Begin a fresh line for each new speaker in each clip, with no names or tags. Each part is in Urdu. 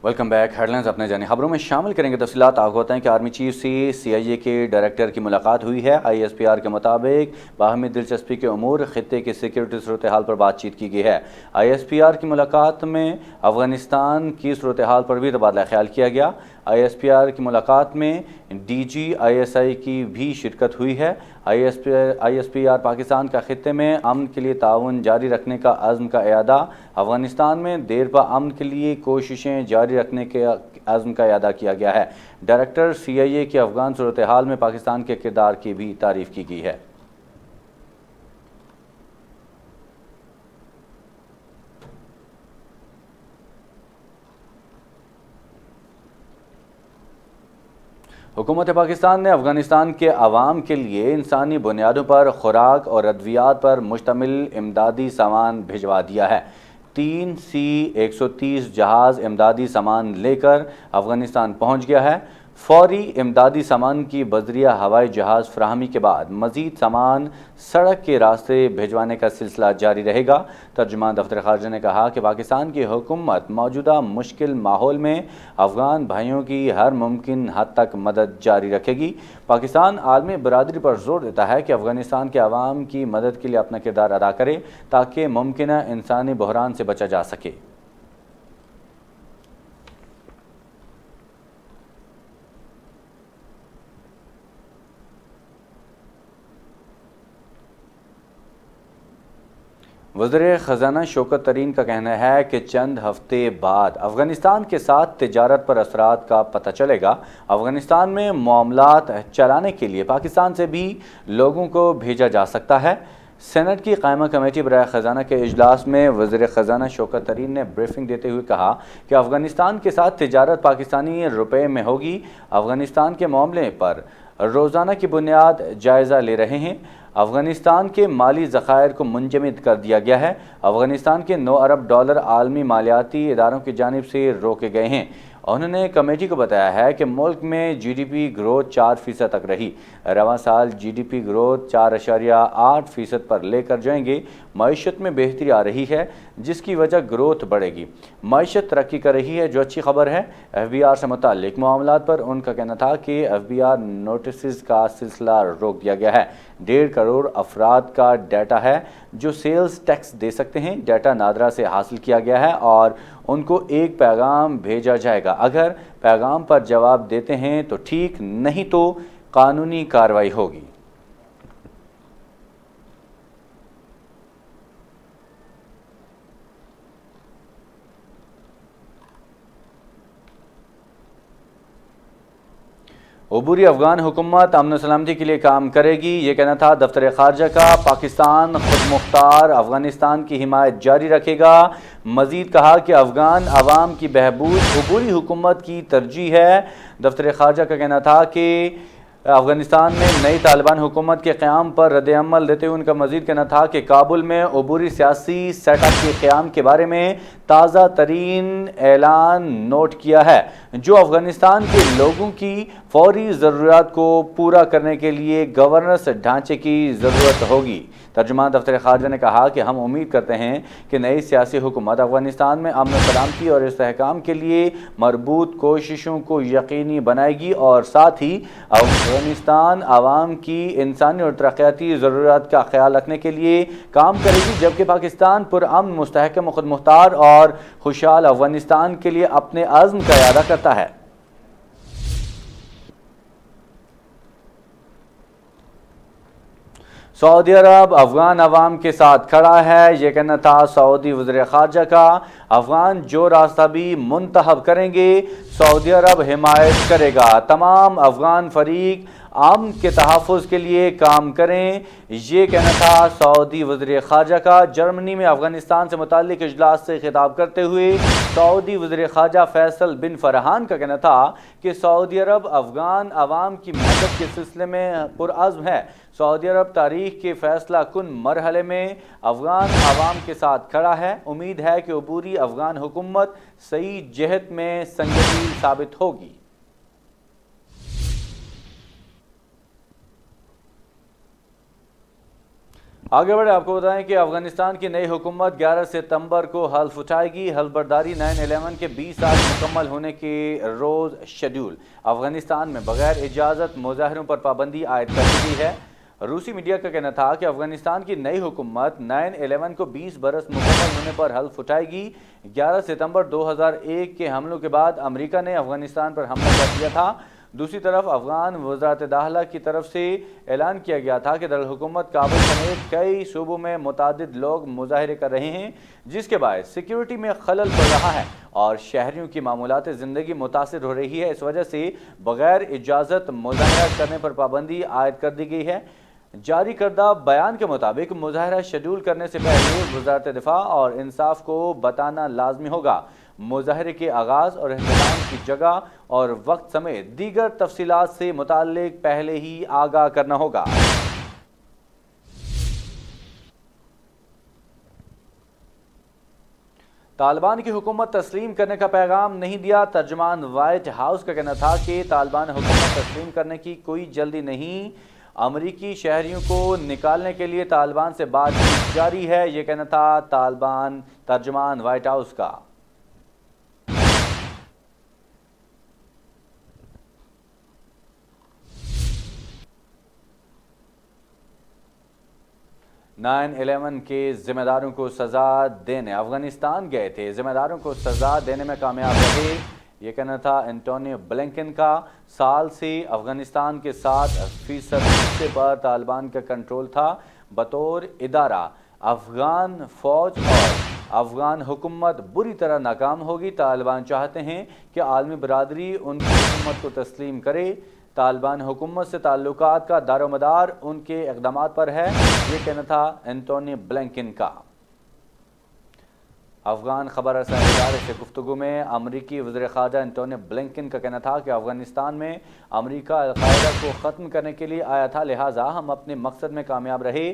Welcome back. ہیڈلائنز اپنے جانی خبروں میں شامل کریں گے تفصیلات۔ آپ کو بتائیں کہ آرمی چیف سے CIA کے ڈائریکٹر کی ملاقات ہوئی ہے۔ ISPR کے مطابق باہمی دلچسپی کے امور، خطے کی سیکیورٹی صورتحال پر بات چیت کی گئی ہے۔ ISPR کی ملاقات میں افغانستان کی صورتحال پر بھی تبادلہ خیال کیا گیا۔ ISPR کی ملاقات میں DG ISI کی بھی شرکت ہوئی ہے۔ ISPR پاکستان کا خطے میں امن کے لیے تعاون جاری رکھنے کا عزم کا اعادہ۔ افغانستان میں دیرپا امن کے لیے کوششیں جاری رکھنے کے عزم کا اعادہ کیا گیا ہے۔ ڈائریکٹر CIA کی افغان صورتحال میں پاکستان کے کردار کی بھی تعریف کی گئی ہے۔ حکومت پاکستان نے افغانستان کے عوام کے لیے انسانی بنیادوں پر خوراک اور ادویات پر مشتمل امدادی سامان بھجوا دیا ہے۔ 3 C-130 جہاز امدادی سامان لے کر افغانستان پہنچ گیا ہے۔ فوری امدادی سامان کی بذریعہ ہوائی جہاز فراہمی کے بعد مزید سامان سڑک کے راستے بھجوانے کا سلسلہ جاری رہے گا۔ ترجمان دفتر خارجہ نے کہا کہ پاکستان کی حکومت موجودہ مشکل ماحول میں افغان بھائیوں کی ہر ممکن حد تک مدد جاری رکھے گی۔ پاکستان عالمی برادری پر زور دیتا ہے کہ افغانستان کے عوام کی مدد کے لیے اپنا کردار ادا کرے تاکہ ممکنہ انسانی بحران سے بچا جا سکے۔ وزیر خزانہ شوکت ترین کا کہنا ہے کہ چند ہفتے بعد افغانستان کے ساتھ تجارت پر اثرات کا پتہ چلے گا۔ افغانستان میں معاملات چلانے کے لیے پاکستان سے بھی لوگوں کو بھیجا جا سکتا ہے۔ سینٹ کی قائمہ کمیٹی برائے خزانہ کے اجلاس میں وزیر خزانہ شوکت ترین نے بریفنگ دیتے ہوئے کہا کہ افغانستان کے ساتھ تجارت پاکستانی روپے میں ہوگی۔ افغانستان کے معاملے پر روزانہ کی بنیاد جائزہ لے رہے ہیں۔ افغانستان کے مالی ذخائر کو منجمد کر دیا گیا ہے۔ افغانستان کے 9 ارب ڈالر عالمی مالیاتی اداروں کی جانب سے روکے گئے ہیں۔ انہوں نے کمیٹی کو بتایا ہے کہ ملک میں GDP گروتھ 4% تک رہی۔ رواں سال GDP گروتھ 4.8% پر لے کر جائیں گے۔ معیشت میں بہتری آ رہی ہے جس کی وجہ گروتھ بڑھے گی۔ معیشت ترقی کر رہی ہے جو اچھی خبر ہے۔ FBR سے متعلق معاملات پر ان کا کہنا تھا کہ FBR نوٹسز کا سلسلہ روک دیا گیا ہے۔ 1.5 کروڑ افراد کا ڈیٹا ہے جو سیلز ٹیکس دے سکتے ہیں۔ ڈیٹا نادرا سے حاصل کیا گیا ہے اور ان کو ایک پیغام بھیجا جائے گا۔ اگر پیغام پر جواب دیتے ہیں تو ٹھیک، نہیں تو قانونی کارروائی ہوگی۔ عبوری افغان حکومت امن و سلامتی کے لیے کام کرے گی، یہ کہنا تھا دفتر خارجہ کا۔ پاکستان خود مختار افغانستان کی حمایت جاری رکھے گا۔ مزید کہا کہ افغان عوام کی بہبود عبوری حکومت کی ترجیح ہے۔ دفتر خارجہ کا کہنا تھا کہ افغانستان میں نئی طالبان حکومت کے قیام پر رد عمل دیتے ہوئے ان کا مزید کہنا تھا کہ کابل میں عبوری سیاسی سیٹ اپ کے قیام کے بارے میں تازہ ترین اعلان نوٹ کیا ہے جو افغانستان کے لوگوں کی فوری ضروریات کو پورا کرنے کے لیے گورننس ڈھانچے کی ضرورت ہوگی۔ ترجمان دفتر خارجہ نے کہا کہ ہم امید کرتے ہیں کہ نئی سیاسی حکومت افغانستان میں امن و سلامتی اور استحکام کے لیے مربوط کوششوں کو یقینی بنائے گی اور ساتھ ہی افغانستان عوام کی انسانی اور ترقیاتی ضروریات کا خیال رکھنے کے لیے کام کرے گی، جبکہ پاکستان پرامن، مستحکم، خود مختار اور خوشحال افغانستان کے لیے اپنے عزم کا اعادہ کرتا ہے۔ سعودی عرب افغان عوام کے ساتھ کھڑا ہے، یہ کہنا تھا سعودی وزیر خارجہ کا۔ افغان جو راستہ بھی منتخب کریں گے سعودی عرب حمایت کرے گا۔ تمام افغان فریق امن کے تحفظ کے لیے کام کریں، یہ کہنا تھا سعودی وزیر خارجہ کا۔ جرمنی میں افغانستان سے متعلق اجلاس سے خطاب کرتے ہوئے سعودی وزیر خارجہ فیصل بن فرحان کا کہنا تھا کہ سعودی عرب افغان عوام کی مدد کے سلسلے میں پرعزم ہے۔ سعودی عرب تاریخ کے فیصلہ کن مرحلے میں افغان عوام کے ساتھ کھڑا ہے۔ امید ہے کہ عبوری افغان حکومت صحیح جہت میں سنگدل ثابت ہوگی۔ آگے بڑھے آپ کو بتائیں کہ افغانستان کی نئی حکومت 11 ستمبر کو حلف اٹھائے گی۔ حلف برداری 9/11 کے 20 سال مکمل ہونے کے روز شیڈول۔ افغانستان میں بغیر اجازت مظاہروں پر پابندی عائد کر دی گئی ہے۔ روسی میڈیا کا کہنا تھا کہ افغانستان کی نئی حکومت 9/11 کو 20 برس مکمل ہونے پر حلف اٹھائے گی۔ 11 ستمبر 2001 کے حملوں کے بعد امریکہ نے افغانستان پر حملہ کر دیا تھا۔ دوسری طرف افغان وزارت داخلہ کی طرف سے اعلان کیا گیا تھا کہ دارالحکومت کابل سمیت کئی صوبوں میں متعدد لوگ مظاہرے کر رہے ہیں، جس کے باعث سیکیورٹی میں خلل پڑ رہا ہے اور شہریوں کی معمولات زندگی متاثر ہو رہی ہے۔ اس وجہ سے بغیر اجازت مظاہرہ کرنے پر پابندی عائد کر دی گئی ہے۔ جاری کردہ بیان کے مطابق مظاہرہ شیڈول کرنے سے پہلے وزارت دفاع اور انصاف کو بتانا لازمی ہوگا۔ مظاہرے کے آغاز اور اہتمام کی جگہ اور وقت سمیت دیگر تفصیلات سے متعلق پہلے ہی آگاہ کرنا ہوگا۔ طالبان کی حکومت تسلیم کرنے کا پیغام نہیں دیا۔ ترجمان وائٹ ہاؤس کا کہنا تھا کہ طالبان حکومت تسلیم کرنے کی کوئی جلدی نہیں۔ امریکی شہریوں کو نکالنے کے لیے طالبان سے بات چیت جاری ہے، یہ کہنا تھا ترجمان وائٹ ہاؤس کا۔ 9/11 کے ذمہ داروں کو سزا دینے افغانستان گئے تھے، ذمہ داروں کو سزا دینے میں کامیاب رہے، یہ کہنا تھا اینٹونی بلنکن کا۔ سال سے افغانستان کے 7% حصے پر طالبان کا کنٹرول تھا۔ بطور ادارہ افغان فوج اور افغان حکومت بری طرح ناکام ہوگی۔ طالبان چاہتے ہیں کہ عالمی برادری ان کی حکومت کو تسلیم کرے۔ طالبان حکومت سے تعلقات کا دار و مدار ان کے اقدامات پر ہے، یہ کہنا تھا اینٹونی بلنکن کا۔ افغان خبر رساں ادارے سے گفتگو میں امریکی وزیر خارجہ اینٹونی بلنکن کا کہنا تھا کہ افغانستان میں امریکہ القاعدہ کو ختم کرنے کے لیے آیا تھا، لہٰذا ہم اپنے مقصد میں کامیاب رہے۔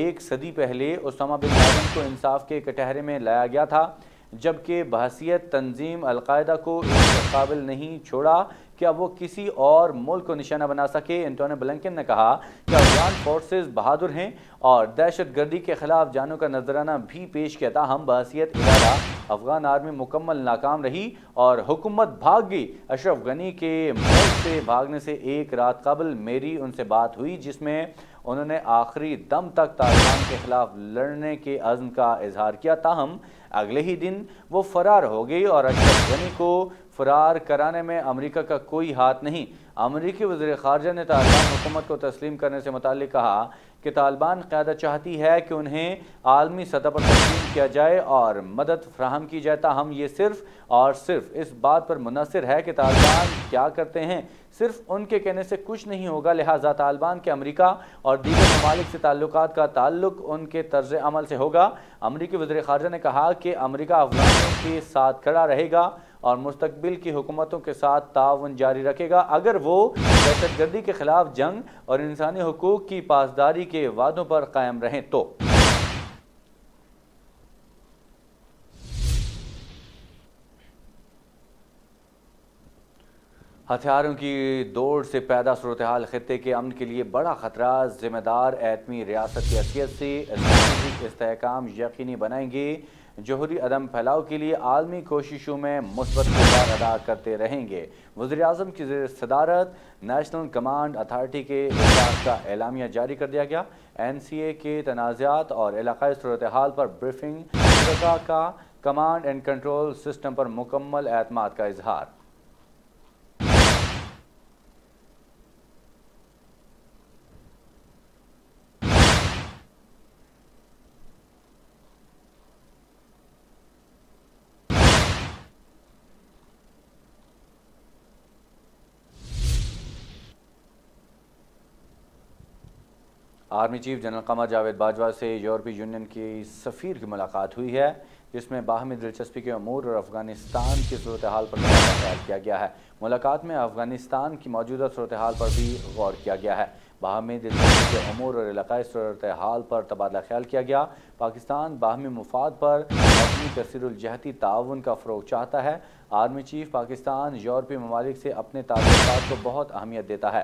1 صدی پہلے اسامہ بن لادن کو انصاف کے کٹہرے میں لایا گیا تھا، جبکہ بحیثیت تنظیم القاعدہ کو اس قابل نہیں چھوڑا کہ اب وہ کسی اور ملک کو نشانہ بنا سکے۔ اینٹونی بلنکن نے کہا کہ افغان فورسز بہادر ہیں اور دہشت گردی کے خلاف جانوں کا نذرانہ بھی پیش کیا تھا۔ ہم بحیثیت ادارہ افغان آرمی مکمل ناکام رہی اور حکومت بھاگ گئی۔ اشرف غنی کے ملک سے بھاگنے سے ایک رات قبل میری ان سے بات ہوئی، جس میں انہوں نے آخری دم تک طالبان کے خلاف لڑنے کے عزم کا اظہار کیا، تاہم اگلے ہی دن وہ فرار ہو گئی اور اشرف غنی کو فرار کرانے میں امریکہ کا کوئی ہاتھ نہیں۔ امریکی وزیر خارجہ نے طالبان حکومت کو تسلیم کرنے سے متعلق کہا کہ طالبان قیادت چاہتی ہے کہ انہیں عالمی سطح پر تسلیم کیا جائے اور مدد فراہم کی جائے، تاہم یہ صرف اور صرف اس بات پر منحصر ہے کہ طالبان کیا کرتے ہیں، صرف ان کے کہنے سے کچھ نہیں ہوگا، لہٰذا طالبان کے امریکہ اور دیگر ممالک سے تعلقات کا تعلق ان کے طرز عمل سے ہوگا۔ امریکی وزیر خارجہ نے کہا کہ امریکہ افغانوں کے ساتھ کھڑا رہے گا اور مستقبل کی حکومتوں کے ساتھ تعاون جاری رکھے گا اگر وہ دہشت گردی کے خلاف جنگ اور انسانی حقوق کی پاسداری کے وعدوں پر قائم رہیں تو۔ ہتھیاروں کی دوڑ سے پیدا صورتحال خطے کے امن کے لیے بڑا خطرہ، ذمہ دار ایٹمی ریاست کی حیثیت سے اسٹریٹجک استحکام یقینی بنائیں گے، جوہری عدم پھیلاؤ کے لیے عالمی کوششوں میں مثبت کردار ادا کرتے رہیں گے۔ وزیر اعظم کی زیر صدارت نیشنل کمانڈ اتھارٹی کے اجلاس کا اعلامیہ جاری کر دیا گیا۔ NCA کے تنازعات اور علاقائی صورتحال پر بریفنگ، شرکاء کا کمانڈ اینڈ کنٹرول سسٹم پر مکمل اعتماد کا اظہار۔ Army chief general Qamar Javed Bajwa سے یورپی یونین کی سفیر کی ملاقات ہوئی ہے، جس میں باہمی دلچسپی کے امور اور افغانستان کی صورتحال پر تبادلہ خیال کیا گیا ہے۔ ملاقات میں افغانستان کی موجودہ صورتحال پر بھی غور کیا گیا ہے۔ باہمی دلچسپی کے امور اور علاقائی صورتحال پر تبادلہ خیال کیا گیا۔ پاکستان باہمی مفاد پر مبنی کثیر الجہتی تعاون کا فروغ چاہتا ہے۔ آرمی چیف پاکستان یورپی ممالک سے اپنے تعلقات کو بہت اہمیت دیتا ہے۔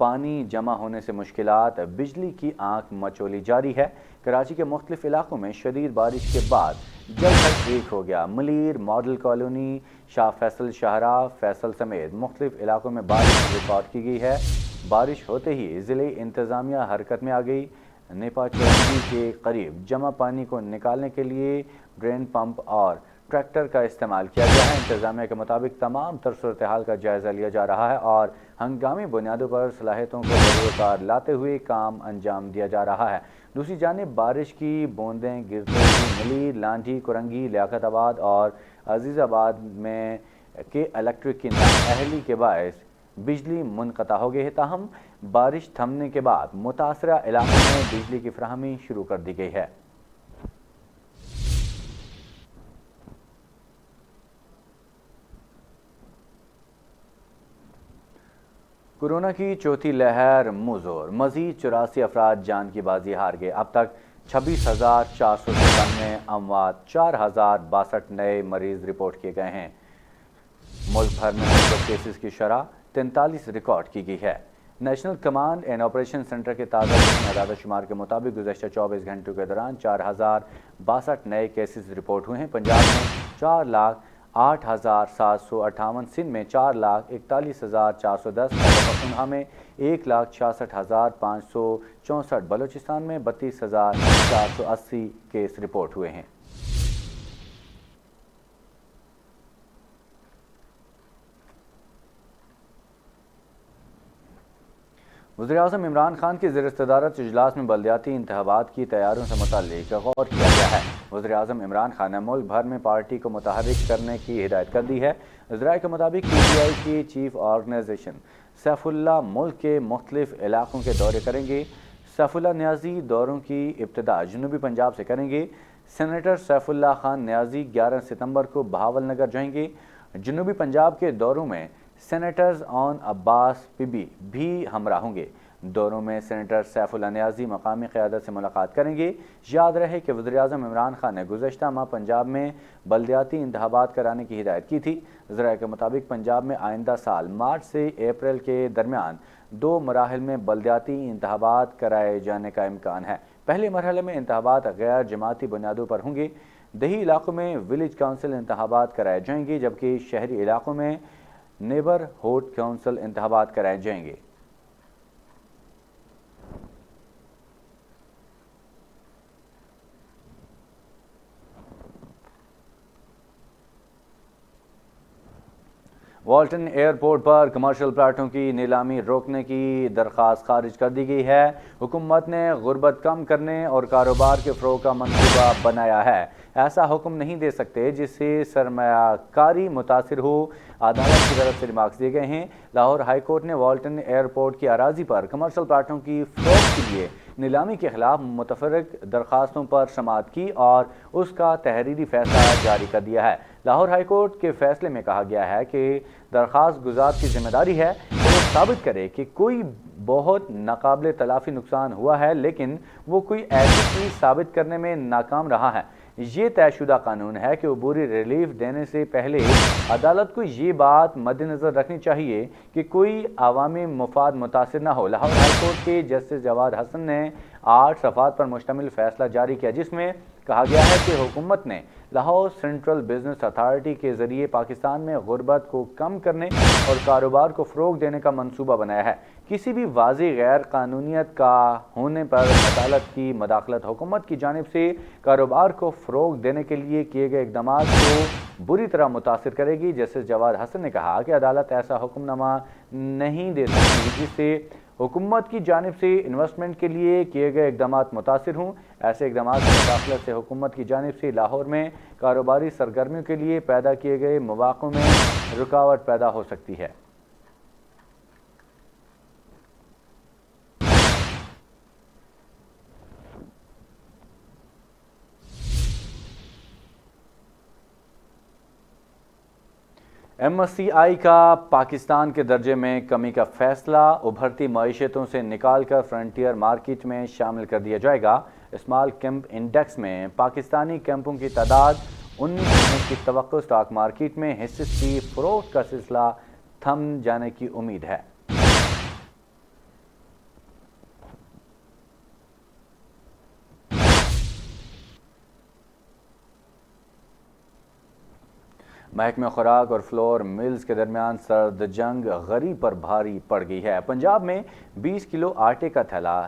پانی جمع ہونے سے مشکلات، بجلی کی آنکھ مچولی جاری ہے۔ کراچی کے مختلف علاقوں میں شدید بارش کے بعد جل تھل ایک ہو گیا۔ ملیر، ماڈل کالونی، شاہ فیصل شاہراہ، فیصل سمیت مختلف علاقوں میں بارش ریکارڈ کی گئی ہے۔ بارش ہوتے ہی ضلعی انتظامیہ حرکت میں آ گئی۔ نیپا چورنگی کے قریب جمع پانی کو نکالنے کے لیے ڈرین پمپ اور ٹریکٹر کا استعمال کیا گیا ہے۔ انتظامیہ کے مطابق تمام تر صورتحال کا جائزہ لیا جا رہا ہے اور ہنگامی بنیادوں پر صلاحیتوں کو بروکار لاتے ہوئے کام انجام دیا جا رہا ہے۔ دوسری جانب بارش کی بوندیں گرتے ہوئے ملیر، لانڈھی، کرنگی، لیاقت آباد اور عزیز آباد میں کے الیکٹرک کی نااہلی کے باعث بجلی منقطع ہو گئی ہے۔ تاہم بارش تھمنے کے بعد متاثرہ علاقوں میں بجلی کی فراہمی شروع کر دی گئی ہے۔ کورونا کی چوتھی لہر موزور، مزید 84 افراد جان کی بازی ہار گئے۔ اب تک 26,497 اموات، 4,062 نئے مریض رپورٹ کیے گئے ہیں۔ ملک بھر میں مثبت کیسز کی شرح 43 ریکارڈ کی گئی ہے۔ National command and operation centre کے تازہ اعداد و شمار کے مطابق گزشتہ 24 گھنٹوں کے دوران 4,062 نئے کیسز رپورٹ ہوئے ہیں۔ پنجاب میں 4,08,758، سندھ میں 4,41,410، پختونخوا میں 1,66,564، بلوچستان میں 32,480 کیس رپورٹ ہوئے ہیں۔ وزیراعظم عمران خان کی زیر صدارت اجلاس میں بلدیاتی انتخابات کی تیاریوں سے متعلق غور کیا گیا ہے۔ وزیراعظم عمران خان نے ملک بھر میں پارٹی کو متحرک کرنے کی ہدایت کر دی ہے۔ ذرائع کے مطابق پی ٹی آئی کی چیف آرگنائزیشن سیف اللہ ملک کے مختلف علاقوں کے دورے کریں گے۔ سیف اللہ نیازی دوروں کی ابتدا جنوبی پنجاب سے کریں گے۔ سینیٹر سیف اللہ خان نیازی 11 ستمبر کو بہاول نگر جائیں گے۔ جنوبی پنجاب کے دوروں میں سینیٹرز اون عباس بی بی بھی ہمراہ ہوں گے۔ دوروں میں سینیٹر سیف اللہ نیازی مقامی قیادت سے ملاقات کریں گے۔ یاد رہے کہ وزیراعظم عمران خان نے گزشتہ ماہ پنجاب میں بلدیاتی انتخابات کرانے کی ہدایت کی تھی۔ ذرائع کے مطابق پنجاب میں آئندہ سال مارچ سے اپریل کے درمیان 2 مراحل میں بلدیاتی انتخابات کرائے جانے کا امکان ہے۔ پہلے مرحلے میں انتخابات غیر جماعتی بنیادوں پر ہوں گے۔ دیہی علاقوں میں ولیج کونسل انتخابات کرائے جائیں گے، جبکہ شہری علاقوں میں نیبرہڈ کونسل انتخابات کرائے جائیں گے۔ والٹن ایئرپورٹ پر کمرشل پلاٹوں کی نیلامی روکنے کی درخواست خارج کر دی گئی ہے۔ حکومت نے غربت کم کرنے اور کاروبار کے فروغ کا منصوبہ بنایا ہے۔ ایسا حکم نہیں دے سکتے جس سے سرمایہ کاری متاثر ہو۔ عدالت کی طرف سے ریمارکس دیے گئے ہیں۔ لاہور ہائی کورٹ نے والٹن ایئرپورٹ کی اراضی پر کمرشل پلاٹوں کی فروخت کے لیے نیلامی کے خلاف متفرق درخواستوں پر سماعت کی اور اس کا تحریری فیصلہ جاری کر دیا ہے۔ لاہور ہائی کورٹ کے فیصلے میں کہا گیا ہے کہ درخواست گزار کی ذمہ داری ہے کہ وہ ثابت کرے کہ کوئی بہت ناقابل تلافی نقصان ہوا ہے، لیکن وہ کوئی ایسی چیز ثابت کرنے میں ناکام رہا ہے۔ یہ طے شدہ قانون ہے کہ عبوری ریلیف دینے سے پہلے عدالت کو یہ بات مد نظر رکھنی چاہیے کہ کوئی عوامی مفاد متاثر نہ ہو۔ لاہور ہائی کورٹ کے جسٹس جواد حسن نے 8 صفحات پر مشتمل فیصلہ جاری کیا، جس میں کہا گیا ہے کہ حکومت نے لاہور سینٹرل بزنس اتھارٹی کے ذریعے پاکستان میں غربت کو کم کرنے اور کاروبار کو فروغ دینے کا منصوبہ بنایا ہے۔ کسی بھی واضح غیر قانونیت کا ہونے پر عدالت کی مداخلت حکومت کی جانب سے کاروبار کو فروغ دینے کے لیے کیے گئے اقدامات کو بری طرح متاثر کرے گی۔ جسٹس جواد حسن نے کہا کہ عدالت ایسا حکم نامہ نہیں دے سکتی جس سے حکومت کی جانب سے انویسٹمنٹ کے لیے کیے گئے اقدامات متاثر ہوں۔ ایسے اقدامات کی مداخلت سے حکومت کی جانب سے لاہور میں کاروباری سرگرمیوں کے لیے پیدا کیے گئے مواقع میں رکاوٹ پیدا ہو سکتی ہے۔ ایم ایس سی آئی کا پاکستان کے درجے میں کمی کا فیصلہ ابھرتی معیشتوں سے نکال کر فرنٹیئر مارکیٹ میں شامل کر دیا جائے گا۔ اسمال کیمپ انڈیکس میں پاکستانی کیمپوں کی تعداد 19 ہونے کی توقع، اسٹاک مارکیٹ میں حصص کی فروخت کا سلسلہ تھم جانے کی امید ہے۔ محکمہ خوراک اور فلور ملز کے درمیان سرد جنگ غری پر بھاری پڑ گئی ہے۔ پنجاب میں 20 کلو آٹے کا تھیلا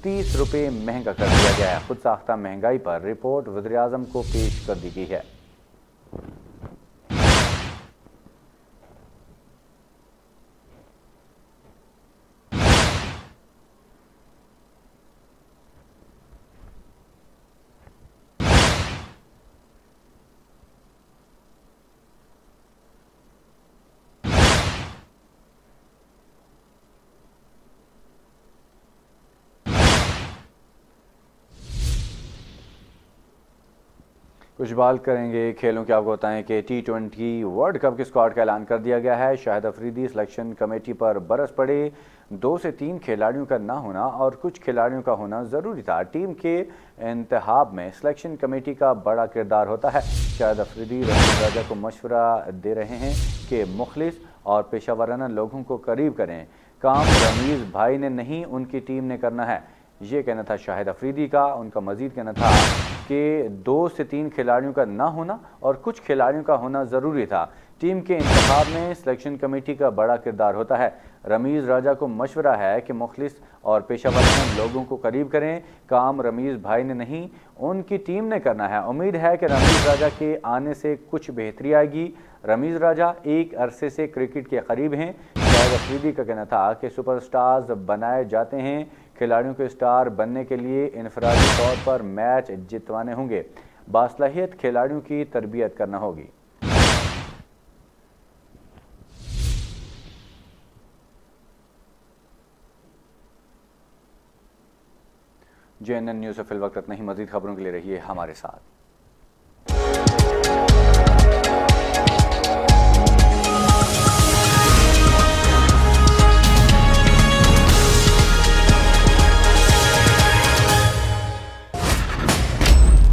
30 روپے مہنگا کر دیا گیا ہے۔ خود ساختہ مہنگائی پر رپورٹ وزیراعظم کو پیش کر دی گئی ہے۔ کچھ بات کریں گے کھیلوں کے۔ آپ کو بتائیں کہ T20 ورلڈ کپ کے اسکواڈ کا اعلان کر دیا گیا ہے۔ شاہد افریدی سلیکشن کمیٹی پر برس پڑے۔ 2 سے 3 کھلاڑیوں کا نہ ہونا اور کچھ کھلاڑیوں کا ہونا ضروری تھا۔ ٹیم کے انتخاب میں سلیکشن کمیٹی کا بڑا کردار ہوتا ہے۔ شاہد افریدی رمیز راجہ کو مشورہ دے رہے ہیں کہ مخلص اور پیشہ ورانہ لوگوں کو قریب کریں۔ کام رمیز بھائی نے نہیں، ان کی ٹیم نے کرنا ہے، یہ کہنا تھا شاہد افریدی کا۔ ان کا مزید کہنا تھا کہ 2 سے 3 کھلاڑیوں کا نہ ہونا اور کچھ کھلاڑیوں کا ہونا ضروری تھا۔ ٹیم کے انتخاب میں سلیکشن کمیٹی کا بڑا کردار ہوتا ہے۔ رمیز راجہ کو مشورہ ہے کہ مخلص اور پیشہ ورانہ لوگوں کو قریب کریں۔ کام رمیز بھائی نے نہیں، ان کی ٹیم نے کرنا ہے۔ امید ہے کہ رمیز راجہ کے آنے سے کچھ بہتری آئے گی۔ رمیز راجہ ایک عرصے سے کرکٹ کے قریب ہیں۔ شاہد افریدی کا کہنا تھا کہ سپر سٹارز بنائے جاتے ہیں، کھلاڑیوں کے سٹار بننے کے لیے انفرادی طور پر میچ جتوانے ہوں گے، باصلاحیت کھلاڑیوں کی تربیت کرنا ہوگی۔ JNN نیوز سے فی الوقت اتنا ہی۔ مزید خبروں کے لیے رہیے ہمارے ساتھ۔